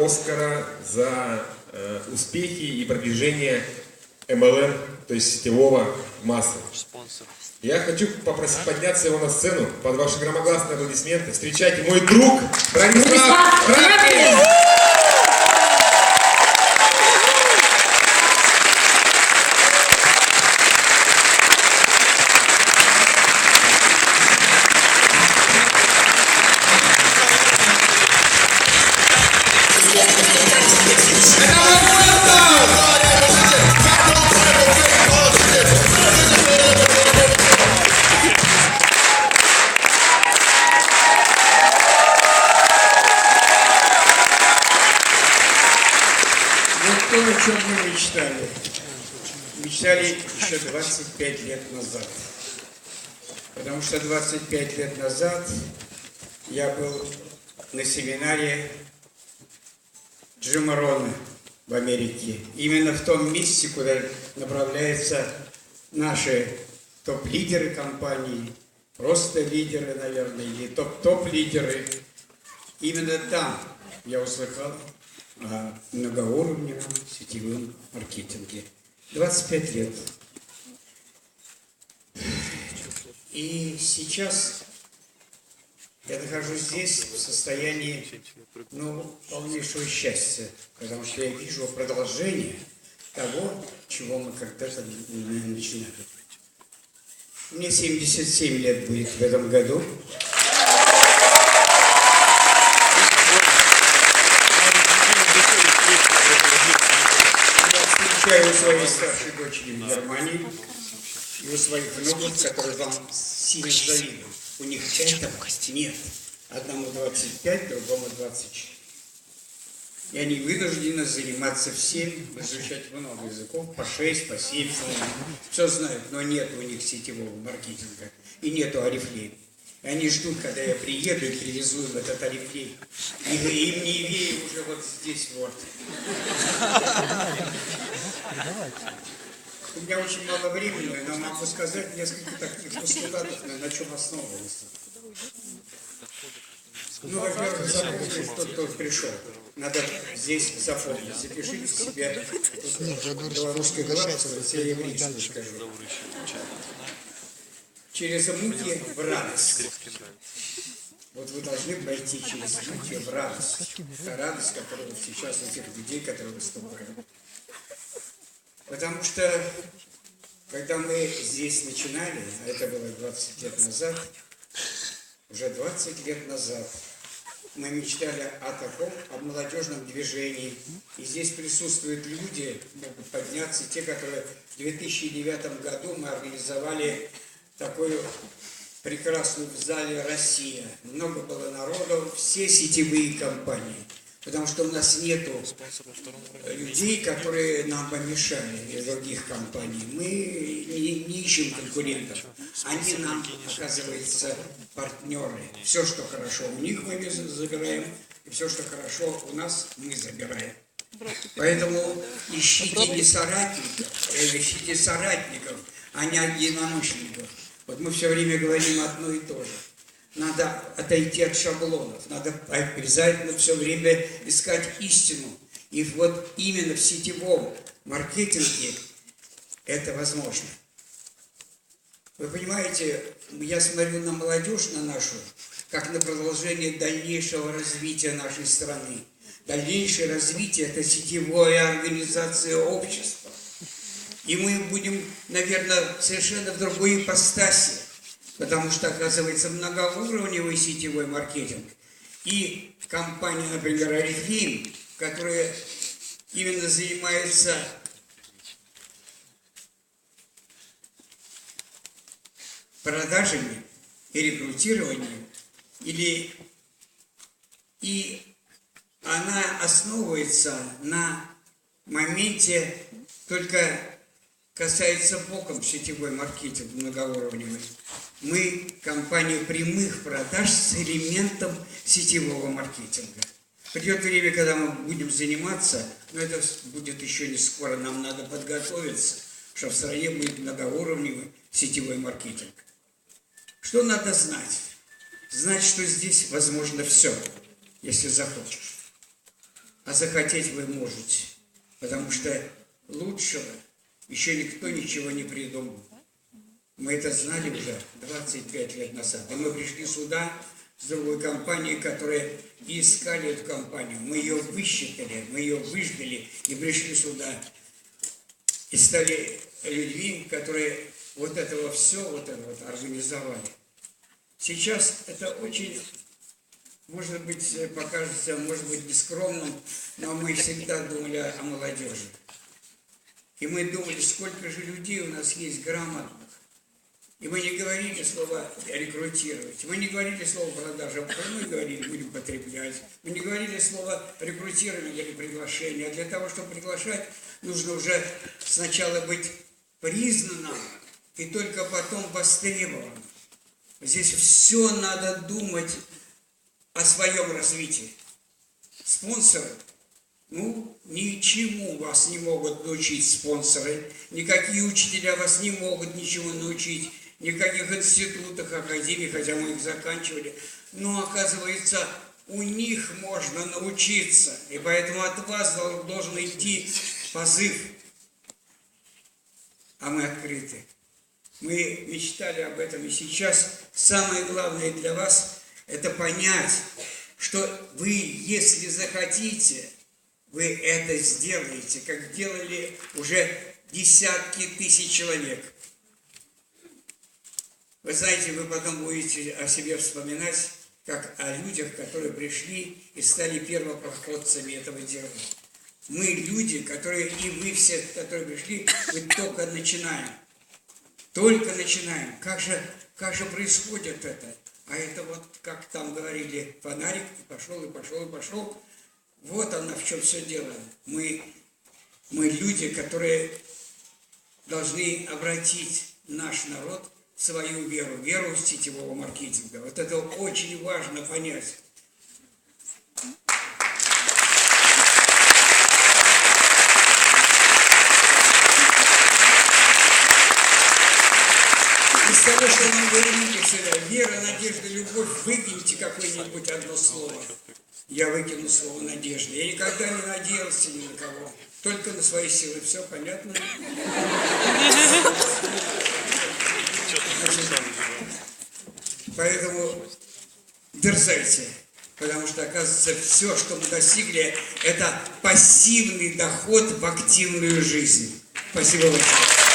Оскара за успехи и продвижение MLM, то есть сетевого массы. Я хочу попросить подняться его на сцену под ваши громогласные аплодисменты. Встречайте, мой друг Бронислав Рабкин! То, о чем мы мечтали. Мечтали еще 25 лет назад. Потому что 25 лет назад я был на семинаре Джима Рона в Америке. Именно в том месте, куда направляются наши топ-лидеры компании, просто лидеры, наверное, или топ-топ-лидеры. Именно там я услыхал о многоуровневом сетевом маркетинге. 25 лет. И сейчас я нахожусь здесь в состоянии, полнейшего счастья, потому что я вижу продолжение того, чего мы когда-то начинали. Мне 77 лет будет в этом году. Я у своей старшей дочери в Германии и у своих внуков, которые вам сильно завидуют. У них этого нет. Одному 25, другому 24. И они вынуждены заниматься всем, изучать много языков, по 6, по 7, все знают, но нет у них сетевого маркетинга и нету Oriflame. И они ждут, когда я приеду и привезу им этот Oriflame. И им не верю уже вот здесь вот. У меня очень мало времени, но могу сказать несколько таких постулатов, на чем основывался. Во-первых, запомните, кто пришел. Надо здесь запомнить. Запишите себе белорусской главной, я еврейскую скажу. Через муки в радость. Вот вы должны пройти через муки в радость. Это радость, которая сейчас у тех людей, которые выступают. Потому что, когда мы здесь начинали, а это было 20 лет назад, уже 20 лет назад, мы мечтали о таком, о молодежном движении. И здесь присутствуют люди, могут подняться, те, которые в 2009 году мы организовали такую прекрасную в зале «Россия». Много было народу, все сетевые компании. Потому что у нас нету людей, которые нам помешали из других компаний. Мы не ищем конкурентов. Они нам, оказывается, партнеры. Все, что хорошо у них, мы забираем, и все, что хорошо у нас, мы забираем. Поэтому ищите не соратников, ищите соратников, а не единомышленников. Вот мы все время говорим одно и то же. Надо отойти от шаблонов, надо обязательно все время искать истину. И вот именно в сетевом маркетинге это возможно. Вы понимаете, я смотрю на молодежь, на нашу, как на продолжение дальнейшего развития нашей страны. Дальнейшее развитие – это сетевая организация общества. И мы будем, наверное, совершенно в другой ипостаси. Потому что, оказывается, многоуровневый сетевой маркетинг и компания, например, Oriflame, которая именно занимается продажами и рекрутированием, и она основывается на моменте, только касается боком сетевой маркетинг многоуровневый. Мы компания прямых продаж с элементом сетевого маркетинга. Придет время, когда мы будем заниматься, но это будет еще не скоро, нам надо подготовиться, что в стране будет многоуровневый сетевой маркетинг. Что надо знать? Знать, что здесь возможно все, если захочешь. а захотеть вы можете. Потому что лучшего еще никто ничего не придумал. Мы это знали уже 25 лет назад. И мы пришли сюда с другой компанией, которая и искали эту компанию. Мы ее высчитали, мы ее выждали и пришли сюда. И стали людьми, которые вот это вот организовали. Сейчас это очень, может быть, покажется, может быть, нескромным, но мы всегда думали о молодежи. И мы думали, сколько же людей у нас есть грамотных. И мы не говорили слово рекрутировать, мы не говорили слово продажа, мы говорили будем потреблять. Мы не говорили слово рекрутирование или приглашение. А для того, чтобы приглашать, нужно уже сначала быть признанным и только потом востребованным. Здесь все надо думать о своем развитии. Спонсоры, ничему вас не могут научить спонсоры, никакие учителя вас не могут ничего научить, никаких институтах, академий, хотя мы их заканчивали, но оказывается, у них можно научиться, и поэтому от вас должен идти позыв, а мы открыты. Мы мечтали об этом, и сейчас самое главное для вас – это понять, что вы, если захотите, вы это сделаете, как делали уже десятки тысяч человек. Вы знаете, вы потом будете о себе вспоминать, как о людях, которые пришли и стали первопроходцами этого дела. Мы люди, которые, и вы все, которые пришли, мы только начинаем. Только начинаем. Как же происходит это? А это вот, как там говорили, фонарик, и пошел, и пошел, и пошел. Вот она в чем все дело. Мы люди, которые должны обратить наш народ в свою веру, веру сетевого маркетинга. Вот это очень важно понять. Из того, что мы говорили всегда, вера, надежда, любовь, выкиньте какое-нибудь одно слово. Я выкину слово надежда. Я никогда не надеялся ни на кого. Только на свои силы. Все понятно? Поэтому дерзайте. Потому что, оказывается, все, что мы достигли, это пассивный доход в активную жизнь. Спасибо большое.